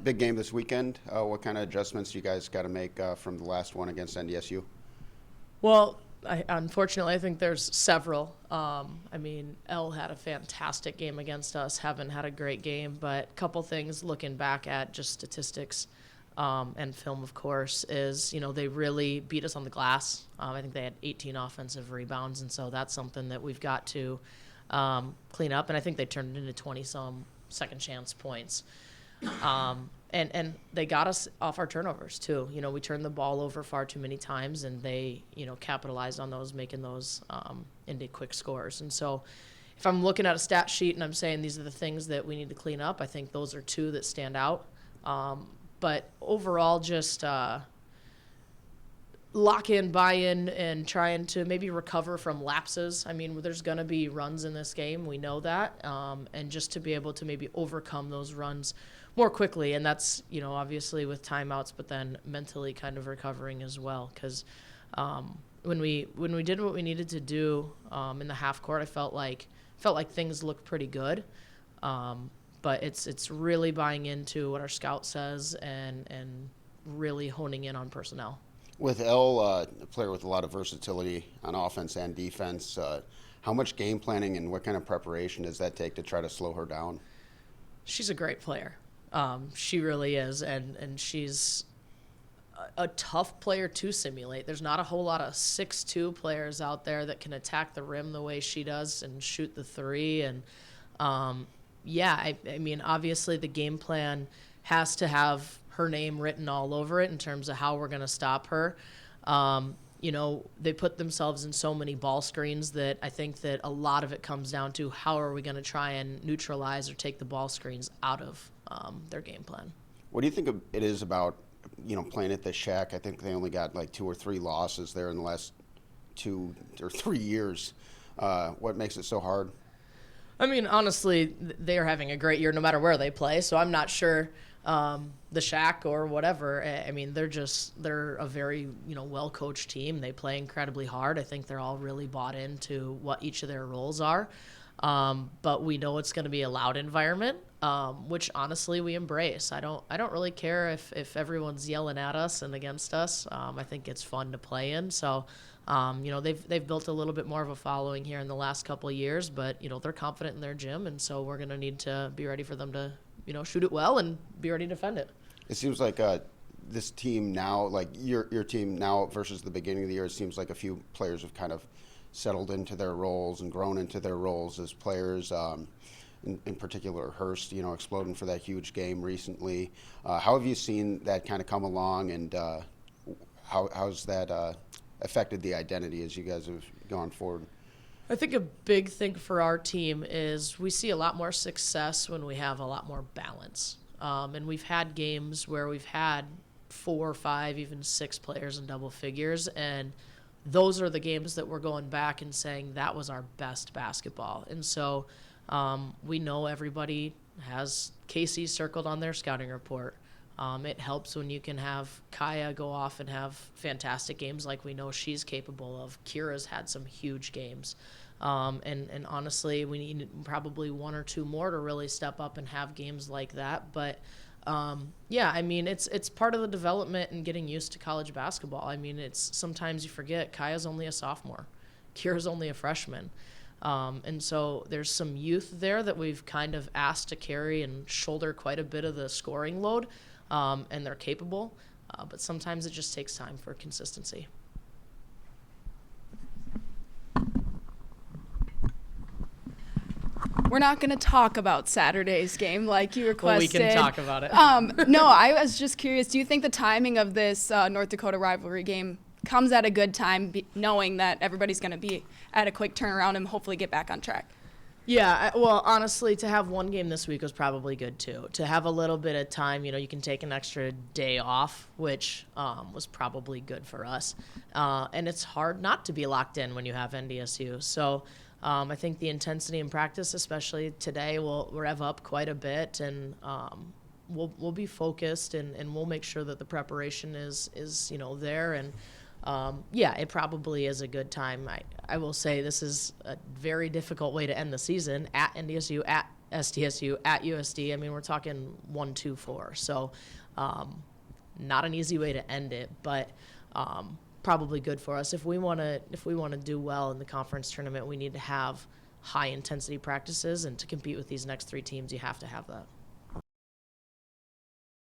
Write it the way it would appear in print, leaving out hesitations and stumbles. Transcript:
Big game this weekend. What kind of adjustments you guys got to make from the last one against NDSU? Well, unfortunately, I think there's several. Elle had a fantastic game against us. Heaven had a great game. But a couple things looking back at just statistics and film, of course, is, they really beat us on the glass. I think they had 18 offensive rebounds. And so that's something that we've got to clean up. And I think they turned it into 20-some second chance points. And they got us off our turnovers too. We turned the ball over far too many times, and they, capitalized on those, making those into quick scores. And so if I'm looking at a stat sheet and I'm saying these are the things that we need to clean up, I think those are two that stand out. But overall, just lock in, buy in, and trying to maybe recover from lapses. There's going to be runs in this game. We know that. And just to be able to maybe overcome those runs more quickly. And that's, obviously with timeouts, but then mentally kind of recovering as well. Because when we did what we needed to do in the half court, I felt like things looked pretty good. But it's really buying into what our scout says and really honing in on personnel. With Elle, a player with a lot of versatility on offense and defense, how much game planning and what kind of preparation does that take to try to slow her down? She's a great player. She really is, and she's a tough player to simulate. There's not a whole lot of 6'2" players out there that can attack the rim the way she does and shoot the three. And obviously the game plan has to have her name written all over it in terms of how we're going to stop her. They put themselves in so many ball screens that I think that a lot of it comes down to how are we going to try and neutralize or take the ball screens out of their game plan. What do you think it is about, playing at the Shack? I think they only got like 2 or 3 losses there in the last 2 or 3 years. What makes it so hard? Honestly, they are having a great year no matter where they play, so I'm not sure the Shack or whatever. They're a very, well-coached team. They play incredibly hard. I think they're all really bought into what each of their roles are. But we know it's going to be a loud environment, which honestly we embrace. I don't really care if everyone's yelling at us and against us. I think it's fun to play in. So, they've built a little bit more of a following here in the last couple of years, but, they're confident in their gym. And so we're going to need to be ready for them to, shoot it well and be ready to defend it. It seems like this team now, like your team now versus the beginning of the year, it seems like a few players have kind of settled into their roles and grown into their roles as players. In particular, Hurst, exploding for that huge game recently. How have you seen that kind of come along, and how's that affected the identity as you guys have gone forward? I think a big thing for our team is we see a lot more success when we have a lot more balance. And we've had games where we've had 4 or 5, even 6 players in double figures, and those are the games that we're going back and saying that was our best basketball. And so we know everybody has Casey circled on their scouting report. It helps when you can have Kaya go off and have fantastic games like we know she's capable of. Kira's had some huge games. And honestly, we need probably 1 or 2 more to really step up and have games like that. But it's part of the development and getting used to college basketball. It's sometimes you forget Kaya's only a sophomore. Kira's only a freshman. And so there's some youth there that we've kind of asked to carry and shoulder quite a bit of the scoring load, and they're capable. But sometimes it just takes time for consistency. We're not going to talk about Saturday's game like you requested. Well, we can talk about it. No, I was just curious. Do you think the timing of this North Dakota rivalry game comes at a good time, knowing that everybody's going to be at a quick turnaround and hopefully get back on track? Yeah, well, honestly, to have one game this week was probably good, too. To have a little bit of time, you can take an extra day off, which was probably good for us. And it's hard not to be locked in when you have NDSU. So I think the intensity in practice, especially today, will rev up quite a bit, and we'll be focused, and we'll make sure that the preparation is there. And it probably is a good time. I will say this is a very difficult way to end the season at NDSU, at SDSU at USD. I mean, we're talking 1-2-4. So not an easy way to end it, but probably good for us. If we want to do well in the conference tournament, we need to have high intensity practices, and to compete with these next 3 teams, you have to have that.